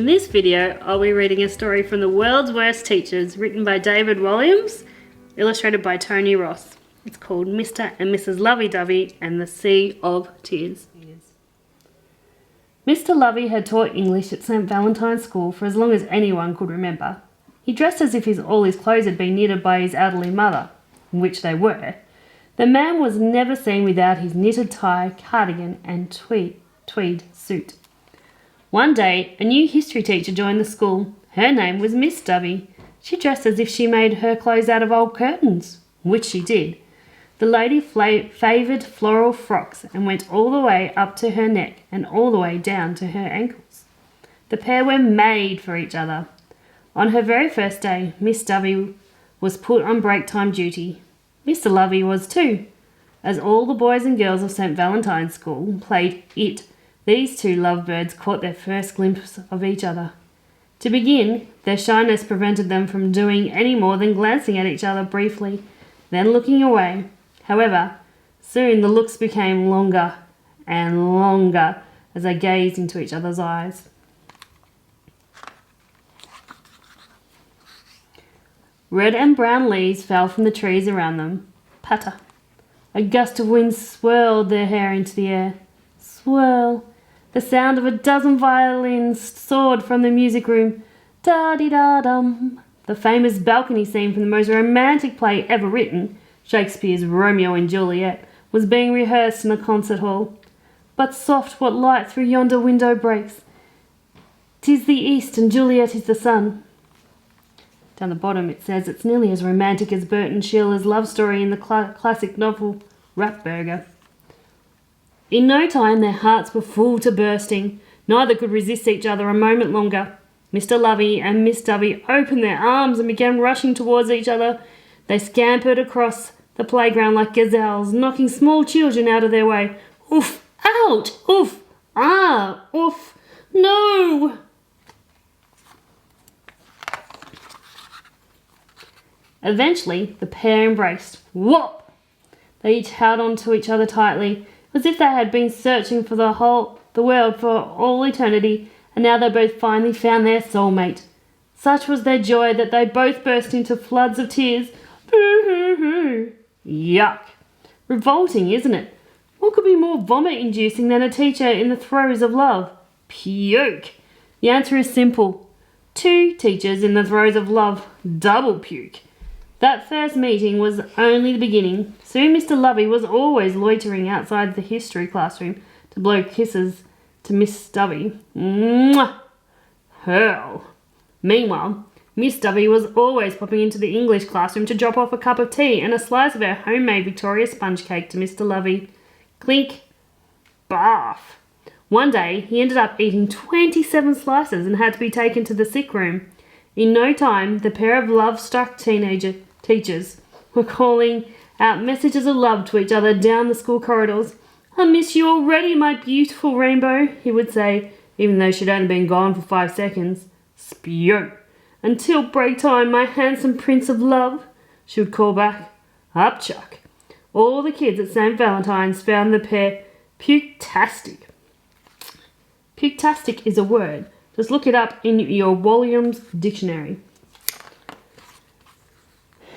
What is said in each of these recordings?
In this video, I'll be reading a story from The World's Worst Teachers, written by David Walliams, illustrated by Tony Ross. It's called Mr. and Mrs Lovey-Dovey and the Sea of Tears. Mr. Lovey had taught English at St. Valentine's School for as long as anyone could remember. He dressed as if all his clothes had been knitted by his elderly mother, which they were. The man was never seen without his knitted tie, cardigan and tweed suit. One day, a new history teacher joined the school. Her name was Miss Dovey. She dressed as if she made her clothes out of old curtains, which she did. The lady favoured floral frocks and went all the way up to her neck and all the way down to her ankles. The pair were made for each other. On her very first day, Miss Dovey was put on break time duty. Mr. Lovey was too. As all the boys and girls of St. Valentine's School played it, these two lovebirds caught their first glimpse of each other. To begin, their shyness prevented them from doing any more than glancing at each other briefly, then looking away. However, soon the looks became longer and longer as they gazed into each other's eyes. Red and brown leaves fell from the trees around them. Patter. A gust of wind swirled their hair into the air. Swirl. The sound of a dozen violins soared from the music room. Da-dee-da-dum. The famous balcony scene from the most romantic play ever written, Shakespeare's Romeo and Juliet, was being rehearsed in the concert hall. But soft what light through yonder window breaks. 'Tis the east and Juliet is the sun. Down the bottom it says it's nearly as romantic as Burton Shearer's love story in the classic novel Ratburger. In no time their hearts were full to bursting. Neither could resist each other a moment longer. Mr. Lovey and Miss Dovey opened their arms and began rushing towards each other. They scampered across the playground like gazelles, knocking small children out of their way. Oof! Out! Oof! Ah! Oof! No! Eventually, the pair embraced. Whoop! They each held on to each other tightly, as if they had been searching for the world for all eternity, and now they both finally found their soulmate. Such was their joy that they both burst into floods of tears. Boo-hoo-hoo! Yuck! Revolting, isn't it? What could be more vomit-inducing than a teacher in the throes of love? Puke! The answer is simple. Two teachers in the throes of love. Double puke. That first meeting was only the beginning. Soon Mr. Lovey was always loitering outside the history classroom to blow kisses to Miss Dovey. Mwah! Hurl! Meanwhile, Miss Dovey was always popping into the English classroom to drop off a cup of tea and a slice of her homemade Victoria sponge cake to Mr. Lovey. Clink! Barf! One day, he ended up eating 27 slices and had to be taken to the sick room. In no time, the pair of love-struck teachers were calling out messages of love to each other down the school corridors. I miss you already, my beautiful rainbow, he would say, even though she'd only been gone for 5 seconds. Spew! Until break time, my handsome prince of love, she would call back. Upchuck! All the kids at St. Valentine's found the pair puke-tastic. Puke-tastic is a word. Just look it up in your Walliams dictionary.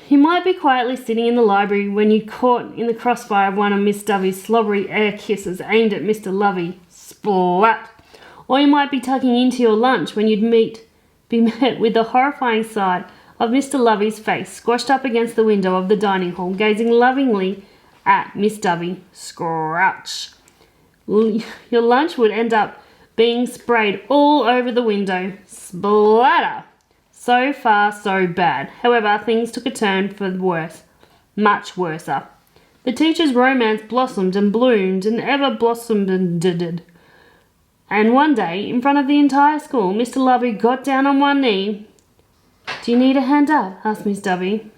You might be quietly sitting in the library when you're caught in the crossfire of one of Miss Dovey's slobbery air kisses aimed at Mr. Lovey. Splat! Or you might be tucking into your lunch when you'd be met with the horrifying sight of Mr. Lovey's face squashed up against the window of the dining hall, gazing lovingly at Miss Dovey. Scrouch! Your lunch would end up being sprayed all over the window. Splatter! So far, so bad. However, things took a turn for the worse. Much worser. The teacher's romance blossomed and bloomed and ever blossomed and did. And one day, in front of the entire school, Mr. Lovey got down on one knee. Do you need a hand up? Asked Miss Dovey.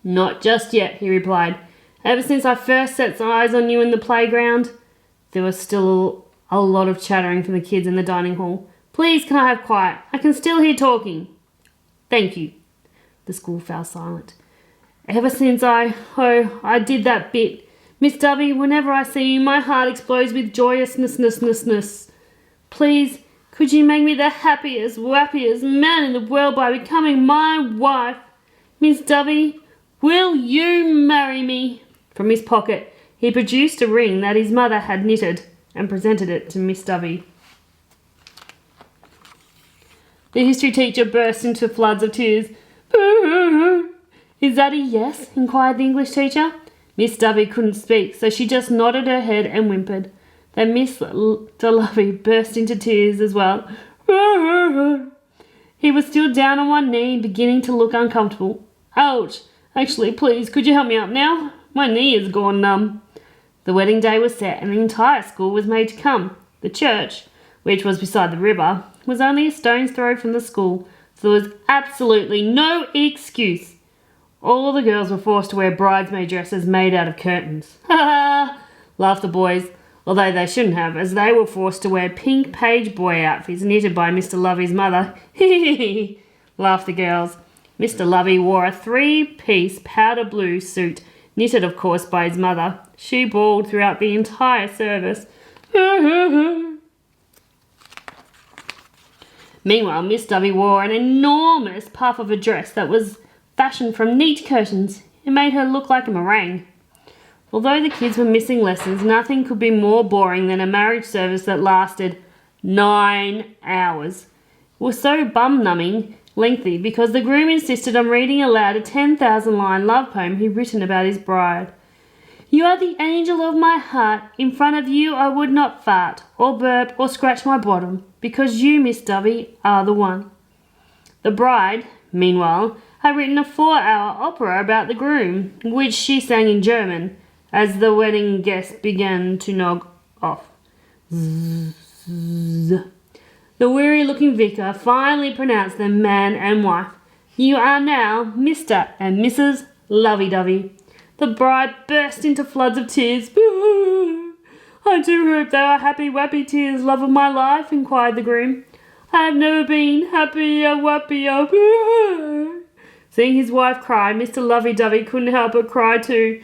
Not just yet, he replied. Ever since I first set eyes on you in the playground. There was still a lot of chattering from the kids in the dining hall. Please, can I have quiet? I can still hear talking. Thank you. The school fell silent. Ever since I did that bit. Miss Dovey, whenever I see you, my heart explodes with joyousness. Please, could you make me the happiest, wappiest man in the world by becoming my wife? Miss Dovey, will you marry me?" From his pocket he produced a ring that his mother had knitted and presented it to Miss Dovey. The history teacher burst into floods of tears. "Is that a yes?" inquired the English teacher. Miss Dovey couldn't speak, so she just nodded her head and whimpered. Then Miss Lovey burst into tears as well. He was still down on one knee, beginning to look uncomfortable. "Ouch! Actually, please, could you help me up now? My knee has gone numb." The wedding day was set, and the entire school was made to come. The church, which was beside the river, was only a stone's throw from the school, so there was absolutely no excuse. All the girls were forced to wear bridesmaid dresses made out of curtains. "Ha ha!" laughed the boys, although they shouldn't have, as they were forced to wear pink page boy outfits knitted by Mr. Lovey's mother. "Hee!" laughed the girls. Mr. Lovey wore a 3-piece powder blue suit, knitted of course by his mother. She bawled throughout the entire service. Meanwhile, Miss Dovey wore an enormous puff of a dress that was fashioned from neat curtains. It made her look like a meringue. Although the kids were missing lessons, nothing could be more boring than a marriage service that lasted 9 hours. It was so bum-numbing lengthy because the groom insisted on reading aloud a 10,000-line love poem he'd written about his bride. "You are the angel of my heart. In front of you I would not fart, or burp, or scratch my bottom, because you, Miss Dovey, are the one." The bride, meanwhile, had written a 4-hour opera about the groom, which she sang in German, as the wedding guests began to nod off. Zzz. The weary-looking vicar finally pronounced them man and wife. "You are now Mr. and Mrs. Lovey-Dovey." The bride burst into floods of tears. "I do hope they are happy, wappy tears, love of my life," inquired the groom. "I have never been happier, wappier." Seeing his wife cry, Mr. Lovey-Dovey couldn't help but cry too.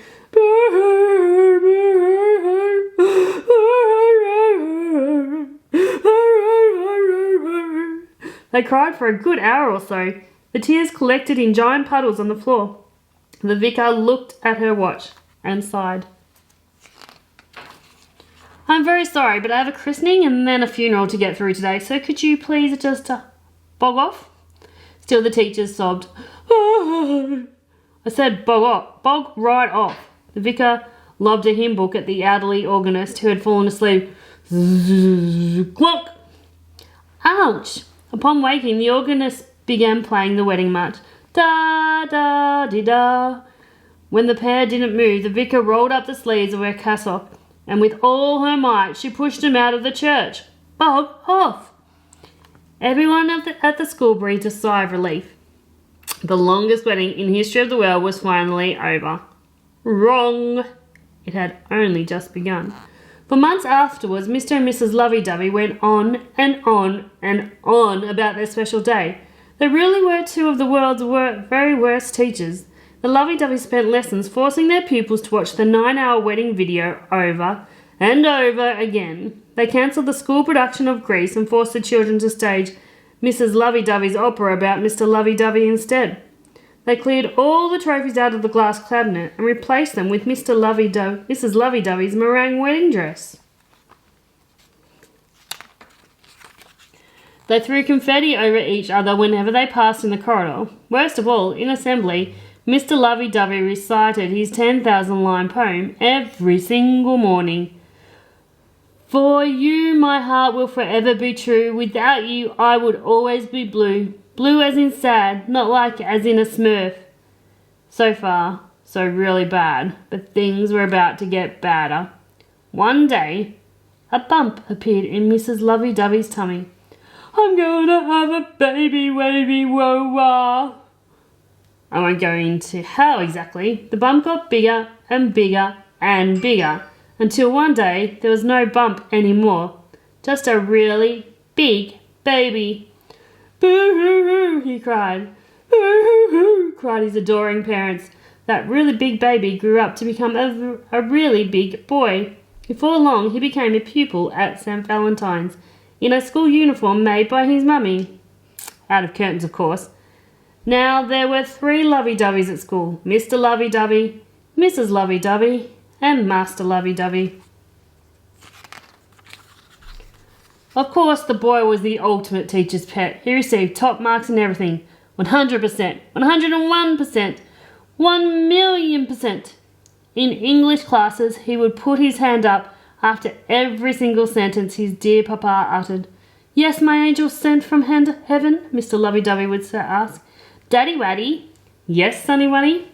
They cried for a good hour or so. The tears collected in giant puddles on the floor. The vicar looked at her watch and sighed. "I'm very sorry, but I have a christening and then a funeral to get through today, so could you please just bog off?" Still the teachers sobbed. "I said bog off, bog right off." The vicar lobbed a hymn book at the elderly organist who had fallen asleep. Clock! Ouch! Upon waking, the organist began playing the wedding march. Da-da-dee-da. When the pair didn't move, the vicar rolled up the sleeves of her cassock, and with all her might she pushed him out of the church. Bog off! Everyone at the school breathed a sigh of relief. The longest wedding in the history of the world was finally over. Wrong! It had only just begun. For months afterwards, Mr. and Mrs. Lovey-Dovey went on and on and on about their special day. They really were two of the world's very worst teachers. The Lovey-Doveys spent lessons forcing their pupils to watch the 9-hour wedding video over and over again. They cancelled the school production of Grease and forced the children to stage Mrs. Lovey-Dovey's opera about Mr. Lovey-Dovey instead. They cleared all the trophies out of the glass cabinet and replaced them with Mrs. Lovey-Dovey's meringue wedding dress. They threw confetti over each other whenever they passed in the corridor. Worst of all, in assembly, Mr. Lovey-Dovey recited his 10,000-line poem every single morning. "For you my heart will forever be true. Without you I would always be blue. Blue as in sad, not like as in a smurf." So far, so really bad, but things were about to get badder. One day, a bump appeared in Mrs. Lovey-Dovey's tummy. "I'm going to have a baby, wavy, whoa-wah." I won't go into how exactly. The bump got bigger and bigger and bigger, until one day there was no bump anymore, just a really big baby. "Boo-hoo-hoo," he cried. "Boo-hoo-hoo," cried his adoring parents. That really big baby grew up to become a really big boy. Before long, he became a pupil at St. Valentine's. in a school uniform made by his mummy. Out of curtains, of course. Now there were 3 Lovey-Doveys at school: Mr Lovey-Dovey, Mrs Lovey-Dovey, and Master Lovey-Dovey. Of course, the boy was the ultimate teacher's pet. He received top marks in everything. 100%, 101%, 1,000,000%. In English classes, he would put his hand up after every single sentence his dear papa uttered. "Yes, my angel sent from heaven?" Mr Lovey-Dovey would ask. "Daddy Waddy?" "Yes, Sonny Waddy?"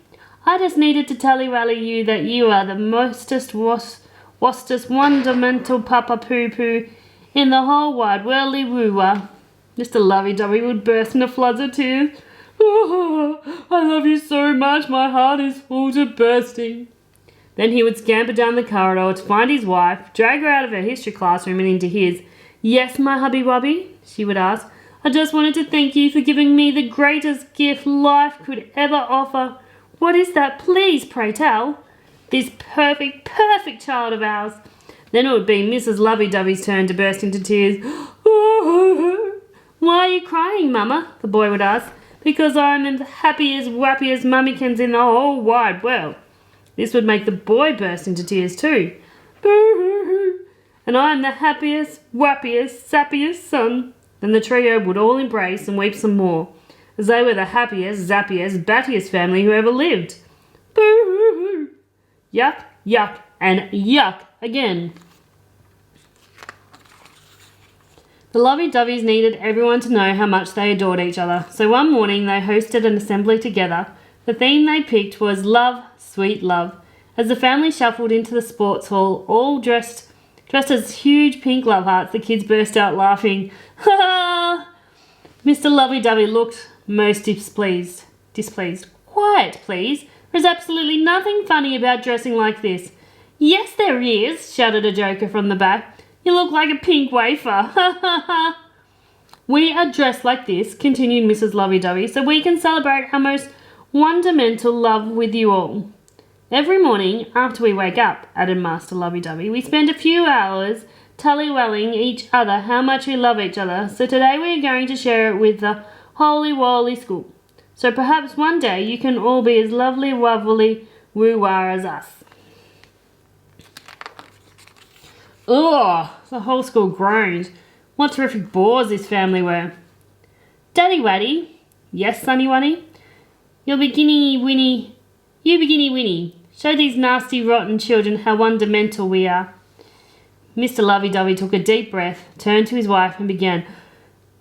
"I just needed to tally-wally you that you are the mostest, wastest, wondermental papa-poo-poo in the whole wide worldly woo-wah." Mr Lovey-Dovey would burst into floods of tears. "Oh, I love you so much, my heart is full to bursting." Then he would scamper down the corridor to find his wife, drag her out of her history classroom and into his. "Yes, my hubby-wubby?" she would ask. "I just wanted to thank you for giving me the greatest gift life could ever offer." "What is that? Please, pray tell." "This perfect, perfect child of ours." Then it would be Mrs Lovey-Dovey's turn to burst into tears. "Why are you crying, Mama?" the boy would ask. "Because I'm the happiest, wappiest mummykins in the whole wide world." This would make the boy burst into tears too. "Boo-hoo-hoo. And I'm the happiest, wappiest, sappiest son." Then the trio would all embrace and weep some more, as they were the happiest, zappiest, battiest family who ever lived. Boo-hoo-hoo. Yuck, yuck, and yuck again. The Lovey-Doveys needed everyone to know how much they adored each other, so one morning they hosted an assembly together. The theme they picked was Love, Sweet Love. As the family shuffled into the sports hall, all dressed as huge pink love hearts, the kids burst out laughing. "Ha ha!" Mr Lovey-Dovey looked most displeased. "Quiet, please. There's absolutely nothing funny about dressing like this." "Yes, there is," shouted a joker from the back. "You look like a pink wafer. Ha ha ha!" "We are dressed like this," continued Mrs Lovey-Dovey, "so we can celebrate our most wondermental love with you all. Every morning after we wake up," added Master Lovey-Dovey, "we spend a few hours tally-welling each other how much we love each other, so today we are going to share it with the Holy School. So perhaps one day you can all be as lovely, wubbly, woo-wah as us." Ugh, the whole school groaned. What terrific bores this family were. "Daddy Waddy?" "Yes, Sonny Waddy?" You beginny Winnie. Show these nasty rotten children how wondermental we are." Mr Lovey-Dovey took a deep breath, turned to his wife and began.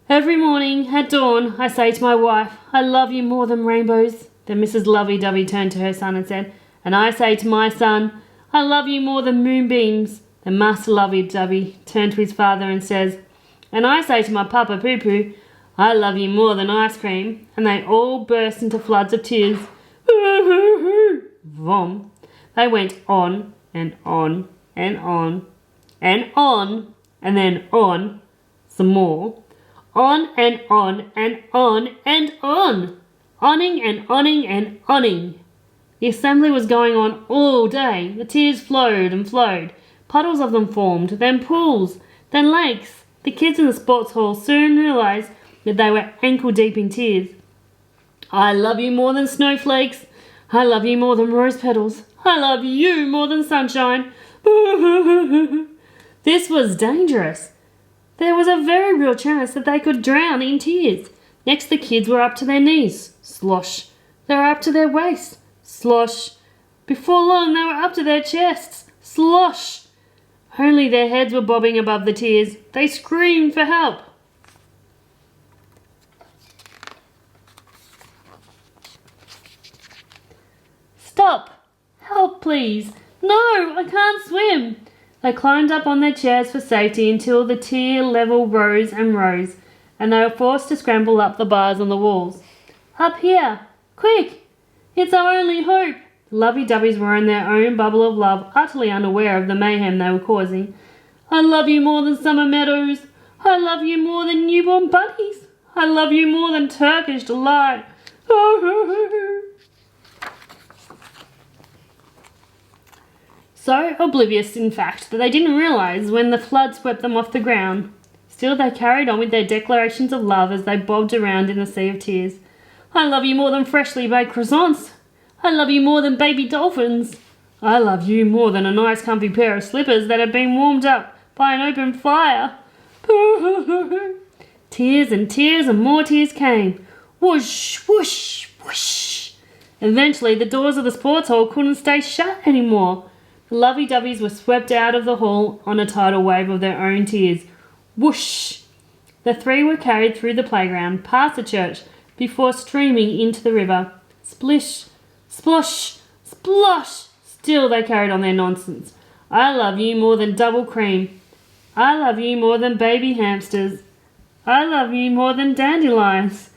"Every morning at dawn I say to my wife, 'I love you more than rainbows.'" Then Mrs Lovey-Dovey turned to her son and said, "And I say to my son, 'I love you more than moonbeams.'" Then Master Lovey-Dovey turned to his father and says, "And I say to my papa Poo-Poo, 'I love you more than ice cream.'" And they all burst into floods of tears. Vom. They went on and on and on and on and then on some more. On and on and on and on. Onning and onning and onning. The assembly was going on all day. The tears flowed and flowed. Puddles of them formed, then pools, then lakes. The kids in the sports hall soon realised that they were ankle-deep in tears. "I love you more than snowflakes. I love you more than rose petals. I love you more than sunshine." This was dangerous. There was a very real chance that they could drown in tears. Next the kids were up to their knees. Slosh. They were up to their waists. Slosh. Before long they were up to their chests. Slosh. Only their heads were bobbing above the tears. They screamed for help. "Stop! Help, please! No, I can't swim!" They climbed up on their chairs for safety until the tear level rose and rose, and they were forced to scramble up the bars on the walls. "Up here! Quick! It's our only hope!" The Lovey-Doveys were in their own bubble of love, utterly unaware of the mayhem they were causing. "I love you more than summer meadows. I love you more than newborn bunnies. I love you more than Turkish delight." So oblivious, in fact, that they didn't realise when the flood swept them off the ground. Still they carried on with their declarations of love as they bobbed around in the sea of tears. I love you more than freshly baked croissants. I love you more than baby dolphins. I love you more than a nice comfy pair of slippers that have been warmed up by an open fire. Tears and more tears came. Whoosh, whoosh, whoosh. Eventually, the doors of the sports hall couldn't stay shut anymore. The Lovey-Doveys were swept out of the hall on a tidal wave of their own tears. Whoosh! The three were carried through the playground, past the church, before streaming into the river. Splish, splosh, splosh! Still they carried on their nonsense. I love you more than double cream. I love you more than baby hamsters. I love you more than dandelions.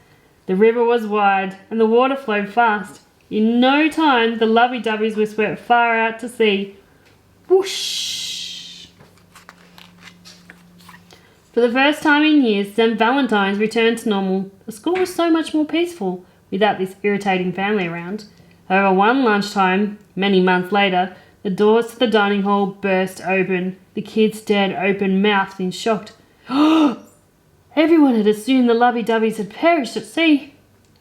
The river was wide, and the water flowed fast. In no time, the Lovey-Doveys were swept far out to sea. Whoosh! For the first time in years, St. Valentine's returned to normal. The school was so much more peaceful without this irritating family around. However, one lunchtime, many months later, the doors to the dining hall burst open. The kids stared open-mouthed in shock. Everyone had assumed the Lovey-Doveys had perished at sea.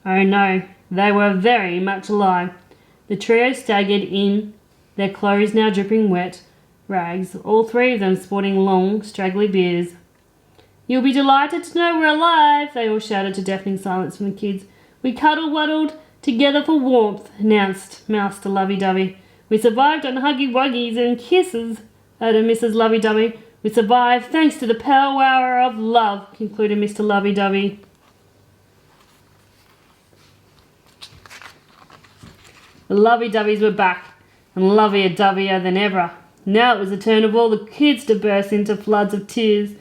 Oh no, they were very much alive. The trio staggered in, their clothes now dripping wet rags, all three of them sporting long, straggly beards. You'll be delighted to know we're alive, they all shouted to deafening silence from the kids. We cuddle-waddled together for warmth, announced Master Lovey-Dovey. We survived on huggy-wuggies and kisses, added Mrs Lovey-Dovey. We survived thanks to the power of love, concluded Mr Lovey-Dovey. The Lovey-Doveys were back, and lovelier-doveyer than ever. Now it was the turn of all the kids to burst into floods of tears.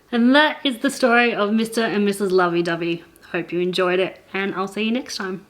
And that is the story of Mr. and Mrs Lovey-Dovey. Hope you enjoyed it, and I'll see you next time.